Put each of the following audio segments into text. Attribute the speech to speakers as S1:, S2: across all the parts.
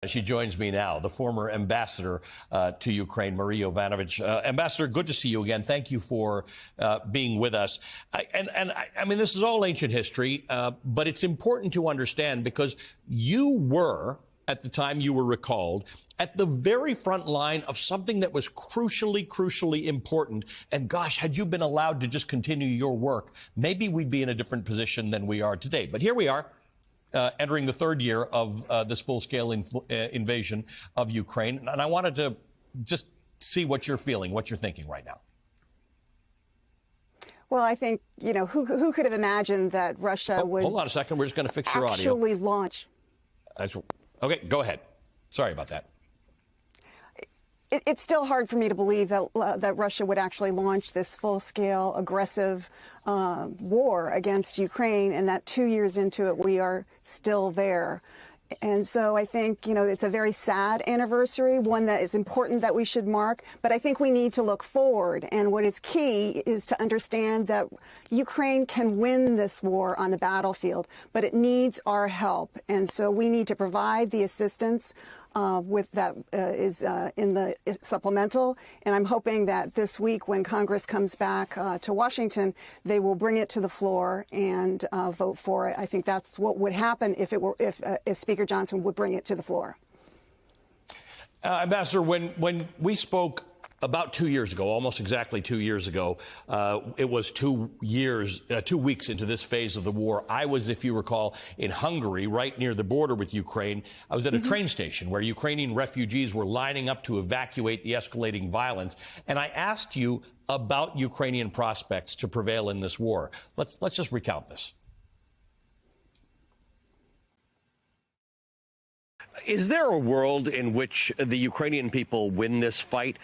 S1: She joins me now, the former ambassador to Ukraine, Marie Yovanovitch. Ambassador, good to see you again. Thank you for being with us. I mean, this is all ancient history, but it's important to understand because you were, at the time you were recalled, at the very front line of something that was crucially important. And gosh, had you been allowed to just continue your work, maybe we'd be in a different position than we are today. But here we are. Entering the third year of this full-scale invasion of Ukraine. And I wanted to just see what you're feeling, what you're thinking right now.
S2: Well, I think, you know, who could have imagined that Russia would...
S1: Hold on a second. We're just going to fix your audio.
S2: ...actually launch...
S1: Okay, go ahead. Sorry about that.
S2: It's still hard for me to believe that Russia would actually launch this full-scale, aggressive war against Ukraine, and that 2 years into it, we are still there. And so I think, you know, it's a very sad anniversary, one that is important that we should mark. But I think we need to look forward. And what is key is to understand that Ukraine can win this war on the battlefield, but it needs our help. And so we need to provide the assistance with that is in the supplemental. And I'm hoping that this week when Congress comes back to Washington, they will bring it to the floor and vote for it. I think that's what would happen if Speaker Johnson would bring it to the floor.
S1: Ambassador, when we spoke about 2 years ago, almost exactly 2 years ago, it was 2 weeks into this phase of the war. I was, if you recall, in Hungary, right near the border with Ukraine. I was at a train station where Ukrainian refugees were lining up to evacuate the escalating violence. And I asked you about Ukrainian prospects to prevail in this war. Let's just recount this. Is there a world in which the Ukrainian people win this fight?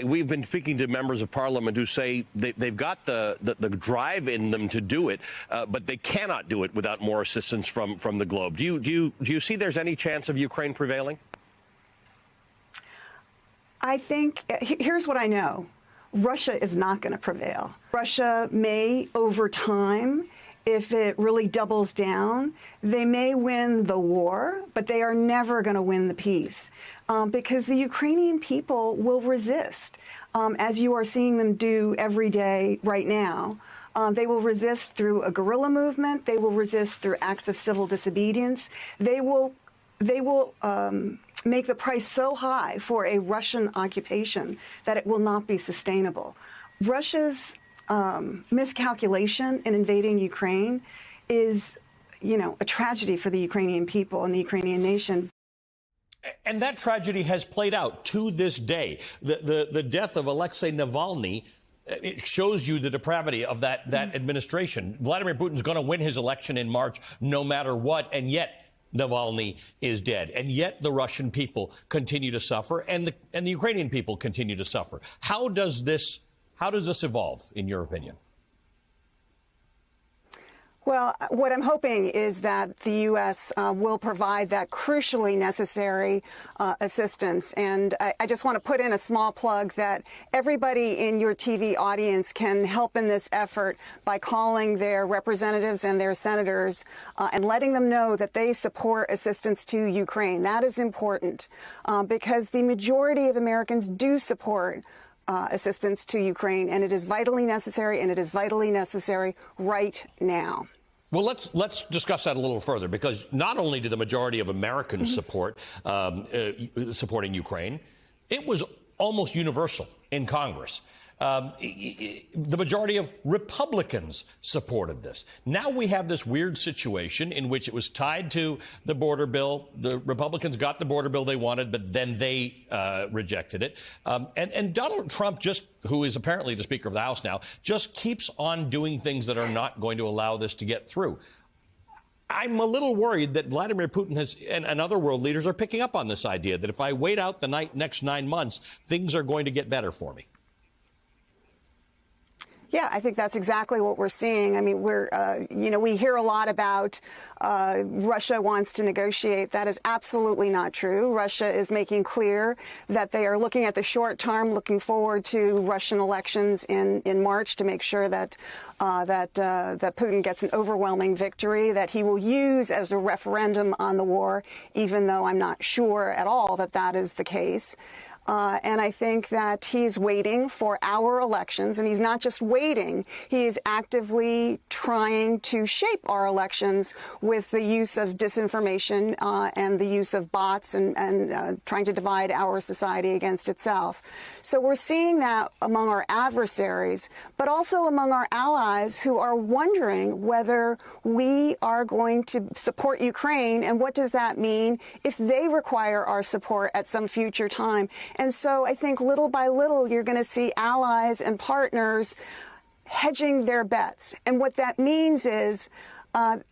S1: We've been speaking to members of parliament who say they've got the drive in them to do it, but they cannot do it without more assistance from the globe. Do you see there's any chance of Ukraine prevailing?
S2: I think, here's what I know. Russia is not going to prevail. Russia may, over time, if it really doubles down, they may win the war, but they are never going to win the peace because the Ukrainian people will resist, as you are seeing them do every day right now. They will resist through a guerrilla movement. They will resist through acts of civil disobedience. They will make the price so high for a Russian occupation that it will not be sustainable. Russia's miscalculation in invading Ukraine is, you know, a tragedy for the Ukrainian people and the Ukrainian nation.
S1: And that tragedy has played out to this day. The death of Alexei Navalny, it shows you the depravity of that administration. Vladimir Putin's going to win his election in March no matter what, and yet Navalny is dead. And yet the Russian people continue to suffer, and the Ukrainian people continue to suffer. How does this evolve, in your opinion?
S2: Well, what I'm hoping is that the U.S. will provide that crucially necessary assistance. And I just want to put in a small plug that everybody in your TV audience can help in this effort by calling their representatives and their senators and letting them know that they support assistance to Ukraine. That is important because the majority of Americans do support assistance to Ukraine, and it is vitally necessary, and it is vitally necessary right now.
S1: Well, let's discuss that a little further, because not only did the majority of Americans support supporting Ukraine, it was almost universal in Congress. The majority of Republicans supported this. Now we have this weird situation in which it was tied to the border bill. The Republicans got the border bill they wanted, but then they rejected it. And Donald Trump, who is apparently the Speaker of the House now, just keeps on doing things that are not going to allow this to get through. I'm a little worried that Vladimir Putin and other world leaders are picking up on this idea that if I wait out the next 9 months, things are going to get better for me.
S2: Yeah, I think that's exactly what we're seeing. I mean, we hear a lot about Russia wants to negotiate. That is absolutely not true. Russia is making clear that they are looking at the short term, looking forward to Russian elections in March to make sure that that Putin gets an overwhelming victory that he will use as a referendum on the war, even though I'm not sure at all that that is the case. And I think that he's waiting for our elections, and he's not just waiting, he is actively trying to shape our elections with the use of disinformation and the use of bots and trying to divide our society against itself. So we're seeing that among our adversaries, but also among our allies who are wondering whether we are going to support Ukraine, and what does that mean if they require our support at some future time. And so I think little by little, you're going to see allies and partners hedging their bets. And what that means is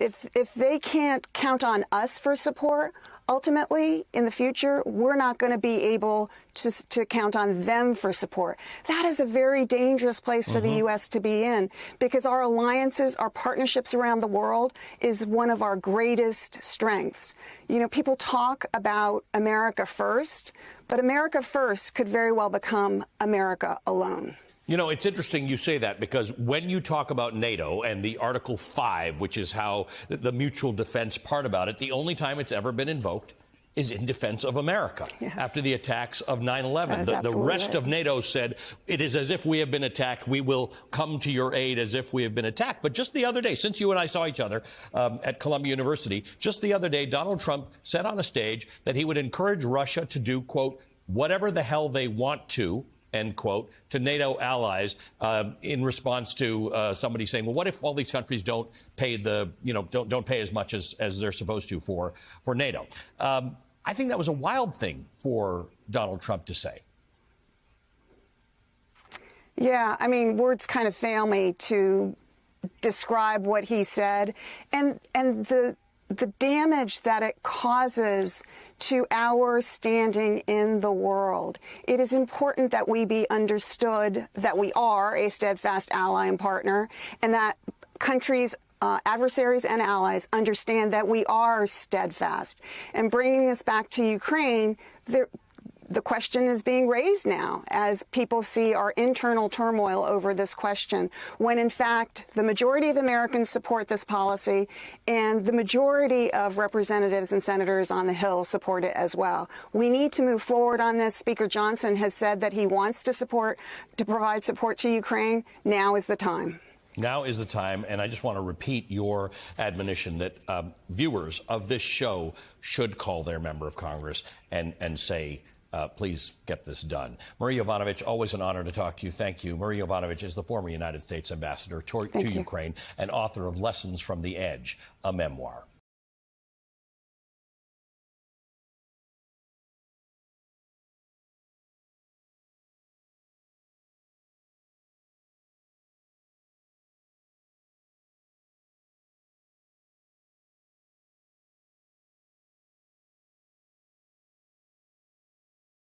S2: if they can't count on us for support, ultimately, in the future, we're not going to be able to count on them for support. That is a very dangerous place for the U.S. to be in, because our alliances, our partnerships around the world is one of our greatest strengths. You know, people talk about America first, but America first could very well become America alone.
S1: You know, it's interesting you say that, because when you talk about NATO and the Article 5, which is how the mutual defense part about it, the only time it's ever been invoked is in defense of America.
S2: Yes.
S1: After the attacks of 9/11. The rest of NATO said, it is as if we have been attacked. We will come to your aid as if we have been attacked. But just the other day, since you and I saw each other at Columbia University, just the other day, Donald Trump said on a stage that he would encourage Russia to do, quote, whatever the hell they want to, end quote, to NATO allies in response to somebody saying, well, what if all these countries don't pay don't pay as much as they're supposed to for NATO? I think that was a wild thing for Donald Trump to say.
S2: Yeah, I mean, words kind of fail me to describe what he said, and the damage that it causes to our standing in the world. It is important that we be understood that we are a steadfast ally and partner, and that countries, adversaries and allies understand that we are steadfast. And bringing this back to Ukraine, the question is being raised now as people see our internal turmoil over this question, when in fact the majority of Americans support this policy and the majority of representatives and senators on the Hill support it as well. We need to move forward on this. Speaker Johnson has said that he wants to provide support to Ukraine. Now is the time.
S1: Now is the time, and I just want to repeat your admonition that viewers of this show should call their member of Congress and say, please get this done. Marie Yovanovitch, always an honor to talk to you. Thank you. Marie Yovanovitch is the former United States ambassador to Ukraine and author of Lessons from the Edge, a memoir.